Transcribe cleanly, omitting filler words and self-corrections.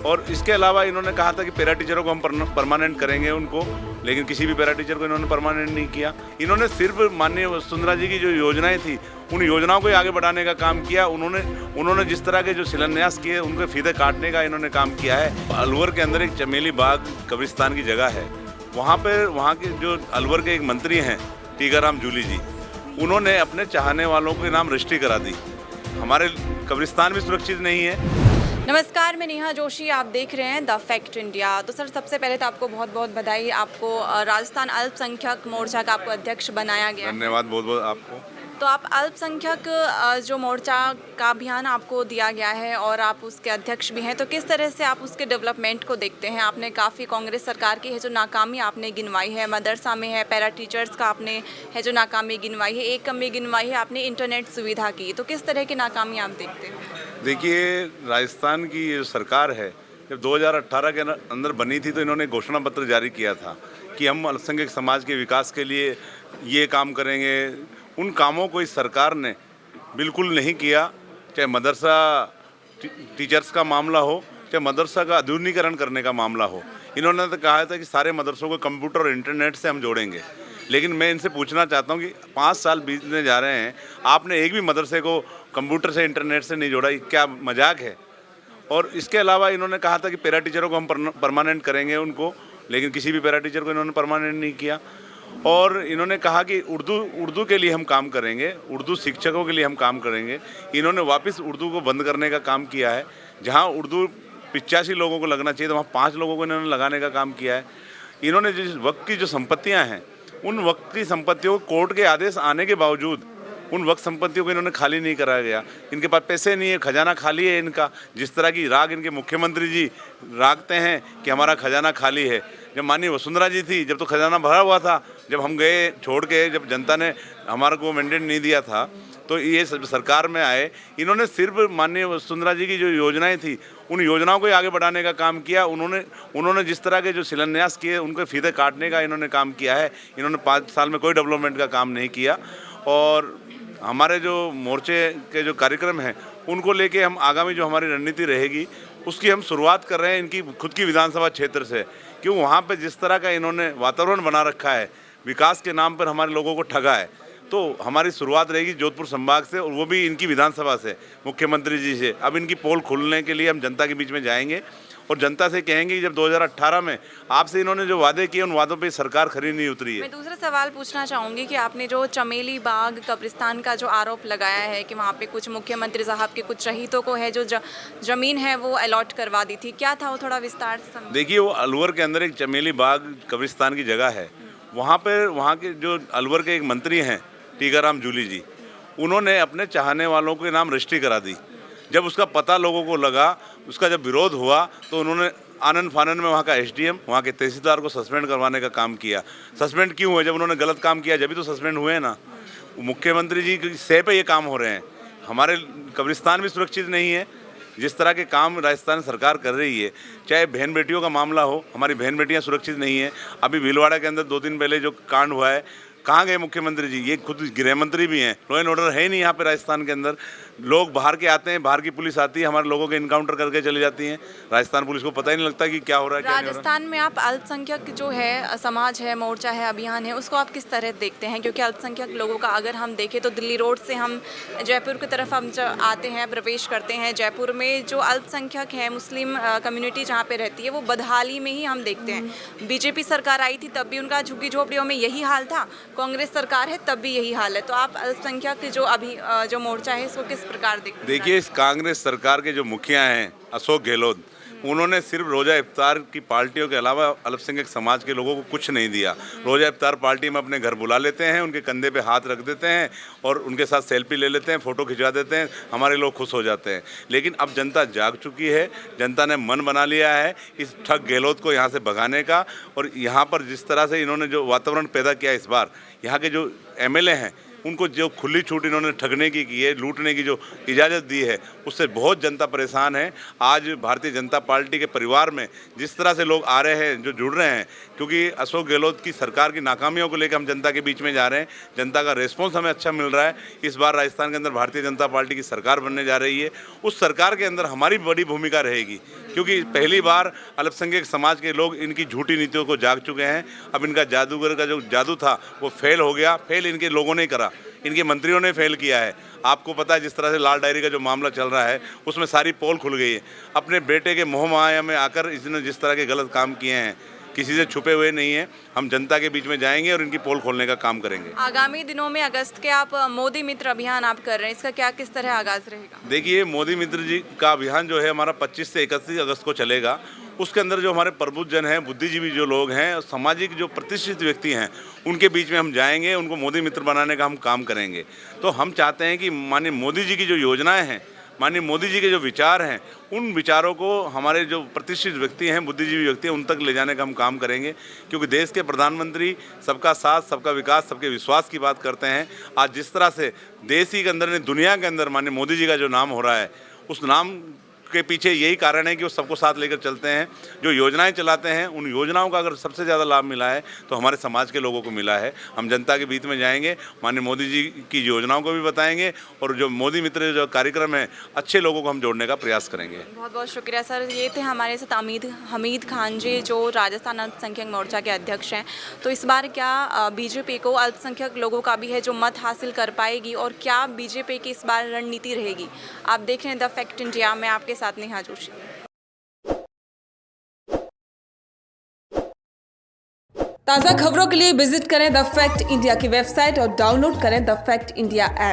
और इसके अलावा इन्होंने कहा था कि पैरा टीचरों को हम परमानेंट करेंगे उनको, लेकिन किसी भी पैरा टीचर को इन्होंने परमानेंट नहीं किया। इन्होंने सिर्फ माननीय वसुंधरा जी की जो योजनाएं थी उन योजनाओं को ही आगे बढ़ाने का काम किया। उन्होंने जिस तरह के जो शिलान्यास किए उनके फीते काटने का इन्होंने काम किया है। अलवर के अंदर एक चमेली बाग कब्रिस्तान की जगह है, वहाँ के जो अलवर के एक मंत्री हैं टीकाराम जूली जी, उन्होंने अपने चाहने वालों के नाम रजिस्ट्री करा दी। हमारे कब्रिस्तान भी सुरक्षित नहीं है। नमस्कार, मैं नेहा जोशी, आप देख रहे हैं द फैक्ट इंडिया। तो सर, सबसे पहले तो आपको बहुत बहुत बधाई। आपको राजस्थान अल्पसंख्यक मोर्चा का आपको अध्यक्ष बनाया गया। धन्यवाद बहुत बहुत आपको। तो आप अल्पसंख्यक जो मोर्चा का अभियान आपको दिया गया है और आप उसके अध्यक्ष भी हैं, तो किस तरह से आप उसके डेवलपमेंट को देखते हैं? आपने काफ़ी कांग्रेस सरकार की है जो नाकामी आपने गिनवाई है, मदरसा में है, पैरा टीचर्स का आपने है जो नाकामी गिनवाई है, एक कमी गिनवाई है आपने इंटरनेट सुविधा की। तो किस तरह की नाकामी आप देखते हैं? देखिए, राजस्थान की ये सरकार है, जब 2018 के अंदर बनी थी तो इन्होंने घोषणा पत्र जारी किया था कि हम अल्पसंख्यक समाज के विकास के लिए ये काम करेंगे। उन कामों को इस सरकार ने बिल्कुल नहीं किया। चाहे मदरसा टीचर्स का मामला हो, चाहे मदरसा का आधुनिकीकरण करने का मामला हो, इन्होंने तो कहा था कि सारे मदरसों को कंप्यूटर और इंटरनेट से हम जोड़ेंगे। लेकिन मैं इनसे पूछना चाहता हूँ कि 5 साल बीतने जा रहे हैं, आपने एक भी मदरसे को कंप्यूटर से इंटरनेट से नहीं जोड़ा, ये क्या मजाक है? और इसके अलावा इन्होंने कहा था कि पैरा टीचरों को हम परमानेंट करेंगे उनको, लेकिन किसी भी पैरा टीचर को इन्होंने परमानेंट नहीं किया। और इन्होंने कहा कि उर्दू के लिए हम काम करेंगे, उर्दू शिक्षकों के लिए हम काम करेंगे। इन्होंने वापस उर्दू को बंद करने का काम किया है। जहाँ उर्दू 85 लोगों को लगना चाहिए तो वहाँ 5 लोगों को इन्होंने लगाने का काम किया है। इन्होंने जिस वक्त की जो संपत्तियाँ हैं, उन वक्त की संपत्तियों को कोर्ट के आदेश आने के बावजूद उन वक्त संपत्तियों को इन्होंने खाली नहीं कराया गया। इनके पास पैसे नहीं है, खजाना खाली है इनका। जिस तरह की राग इनके मुख्यमंत्री जी रागते हैं कि हमारा खजाना खाली है। जब माननीय वसुंधरा जी थी, जब तो खजाना भरा हुआ था। जब हम गए छोड़ के, जब जनता ने हमारे को मैंडेट नहीं दिया था, तो ये सरकार में आए, इन्होंने सिर्फ माननीय वसुंधरा जी की जो योजनाएं थी उन योजनाओं को ही आगे बढ़ाने का काम किया। उन्होंने जिस तरह के जो शिलान्यास किए उनके फीते काटने का इन्होंने काम किया है। इन्होंने 5 साल में कोई डेवलपमेंट का काम नहीं किया। और हमारे जो मोर्चे के जो कार्यक्रम हैं उनको लेके हम आगामी जो हमारी रणनीति रहेगी उसकी हम शुरुआत कर रहे हैं इनकी खुद की विधानसभा क्षेत्र से। क्यों वहाँ पे जिस तरह का इन्होंने वातावरण बना रखा है, विकास के नाम पर हमारे लोगों को ठगा है, तो हमारी शुरुआत रहेगी जोधपुर संभाग से, और वो भी इनकी विधानसभा से, मुख्यमंत्री जी से। अब इनकी पोल खुलने के लिए हम जनता के बीच में जाएंगे और जनता से कहेंगे कि जब 2018 में आपसे इन्होंने जो वादे किए उन वादों पे सरकार खरी नहीं उतरी है। मैं दूसरा सवाल पूछना चाहूँगी कि आपने जो चमेली बाग कब्रिस्तान का जो आरोप लगाया है कि वहाँ पे कुछ मुख्यमंत्री साहब के कुछ शहीदों को है जो ज़मीन है वो अलॉट करवा दी थी, क्या था वो? थोड़ा विस्तार से समझाइए। देखिए, वो अलवर के अंदर एक चमेली बाग कब्रिस्तान की जगह है, वहाँ के जो अलवर के एक मंत्री हैं टीकाराम जूली जी, उन्होंने अपने चाहने वालों के नाम रजिस्ट्री करा दी। जब उसका पता लोगों को लगा, उसका जब विरोध हुआ, तो उन्होंने आनन फानन में वहाँ का एसडीएम, वहाँ के तहसीलदार को सस्पेंड करवाने का काम किया। सस्पेंड क्यों हुए? जब उन्होंने गलत काम किया जब भी तो सस्पेंड हुए ना। मुख्यमंत्री जी की सह पे ये काम हो रहे हैं। हमारे कब्रिस्तान भी सुरक्षित नहीं है। जिस तरह के काम राजस्थान सरकार कर रही है, चाहे बहन बेटियों का मामला हो, हमारी बहन बेटियाँ सुरक्षित नहीं है। अभी भीलवाड़ा के अंदर 2 दिन पहले जो कांड हुआ है, कहाँ गए मुख्यमंत्री जी? ये खुद गृह मंत्री भी हैं। लॉ एंड ऑर्डर है ही नहीं यहाँ पे राजस्थान के अंदर। लोग बाहर के आते हैं, बाहर की पुलिस आती है, हमारे लोगों के इनकाउंटर करके चली जाती हैं। राजस्थान पुलिस को पता ही नहीं लगता कि क्या हो रहा है, क्या नहीं हो रहा। राजस्थान में आप अल्पसंख्यक जो है समाज है, मोर्चा है, अभियान है, उसको आप किस तरह देखते हैं? क्योंकि अल्पसंख्यक लोगों का अगर हम देखें तो दिल्ली रोड से हम जयपुर की तरफ हम आते हैं, प्रवेश करते हैं। जयपुर में जो अल्पसंख्यक है, मुस्लिम कम्युनिटी जहाँ पे रहती है, वो बदहाली में ही हम देखते हैं। बीजेपी सरकार आई थी तब भी उनका झुग्गी झोपड़ियों में यही हाल था, कांग्रेस सरकार है तब भी यही हाल है। तो आप अल्पसंख्यक जो मोर्चा है इसको किस प्रकार देखते हैं? देखिए, इस कांग्रेस सरकार के जो मुखिया हैं अशोक गहलोत, उन्होंने सिर्फ रोज़ा इफ्तार की पार्टियों के अलावा अल्पसंख्यक समाज के लोगों को कुछ नहीं दिया। रोज़ा इफ्तार पार्टी में अपने घर बुला लेते हैं, उनके कंधे पे हाथ रख देते हैं और उनके साथ सेल्फी ले लेते हैं, फ़ोटो खिंचवा देते हैं, हमारे लोग खुश हो जाते हैं। लेकिन अब जनता जाग चुकी है, जनता ने मन बना लिया है इस ठग गहलोत को यहाँ से भगाने का। और यहाँ पर जिस तरह से इन्होंने जो वातावरण पैदा किया इस बार, यहाँ के जो एमएलए हैं उनको जो खुली छूट इन्होंने ठगने की है, लूटने की जो इजाज़त दी है, उससे बहुत जनता परेशान है। आज भारतीय जनता पार्टी के परिवार में जिस तरह से लोग आ रहे हैं, जो जुड़ रहे हैं, क्योंकि अशोक गहलोत की सरकार की नाकामियों को लेकर हम जनता के बीच में जा रहे हैं, जनता का रिस्पॉन्स हमें अच्छा मिल रहा है। इस बार राजस्थान के अंदर भारतीय जनता पार्टी की सरकार बनने जा रही है। उस सरकार के अंदर हमारी बड़ी भूमिका रहेगी, क्योंकि पहली बार अल्पसंख्यक समाज के लोग इनकी झूठी नीतियों को जाग चुके हैं। अब इनका जादूगर का जो जादू था वो फेल हो गया। फेल इनके लोगों ने करा, इनके मंत्रियों ने फेल किया है। आपको पता है जिस तरह से लाल डायरी का जो मामला चल रहा है उसमें सारी पोल खुल गई है। अपने बेटे के मोह माया में आकर इसने जिस तरह के गलत काम किए हैं, किसी से छुपे हुए नहीं हैं। हम जनता के बीच में जाएंगे और इनकी पोल खोलने का काम करेंगे। आगामी दिनों में अगस्त के आप मोदी मित्र अभियान आप कर रहे हैं, इसका क्या किस तरह आगाज रहेगा? देखिए, मोदी मित्र जी का अभियान जो है हमारा 25 से 31 अगस्त को चलेगा। उसके अंदर जो हमारे प्रबुद्ध जन हैं, बुद्धिजीवी जो लोग हैं, सामाजिक जो प्रतिष्ठित व्यक्ति हैं, उनके बीच में हम जाएंगे, उनको मोदी मित्र बनाने का हम काम करेंगे। तो हम चाहते हैं कि माननीय मोदी जी की जो योजनाएं हैं, माननीय मोदी जी के जो विचार हैं, उन विचारों को हमारे जो प्रतिष्ठित व्यक्ति हैं, बुद्धिजीवी व्यक्ति हैं, उन तक ले जाने का हम काम करेंगे। क्योंकि देश के प्रधानमंत्री सबका साथ, सबका विकास, सबके विश्वास की बात करते हैं। आज जिस तरह से देश ही के अंदर नहीं, दुनिया के अंदर माननीय मोदी जी का जो नाम हो रहा है, उस नाम के पीछे यही कारण है कि वो सबको साथ लेकर चलते हैं। जो योजनाएं चलाते हैं, उन योजनाओं का अगर सबसे ज़्यादा लाभ मिला है तो हमारे समाज के लोगों को मिला है। हम जनता के बीच में जाएंगे, माननीय मोदी जी की योजनाओं को भी बताएंगे और जो मोदी मित्र जो कार्यक्रम है, अच्छे लोगों को हम जोड़ने का प्रयास करेंगे। बहुत बहुत शुक्रिया सर। ये थे हमारे साथ हमीद खान जी, जो राजस्थान अल्पसंख्यक मोर्चा के अध्यक्ष हैं। तो इस बार क्या बीजेपी को अल्पसंख्यक लोगों का भी है जो मत हासिल कर पाएगी, और क्या बीजेपी की इस बार रणनीति रहेगी? आप देख रहे हैं द फैक्ट इंडिया में, आपके साथ नेहा जोशी। ताज़ा खबरों के लिए विजिट करें द फैक्ट इंडिया की वेबसाइट और डाउनलोड करें द फैक्ट इंडिया ऐप।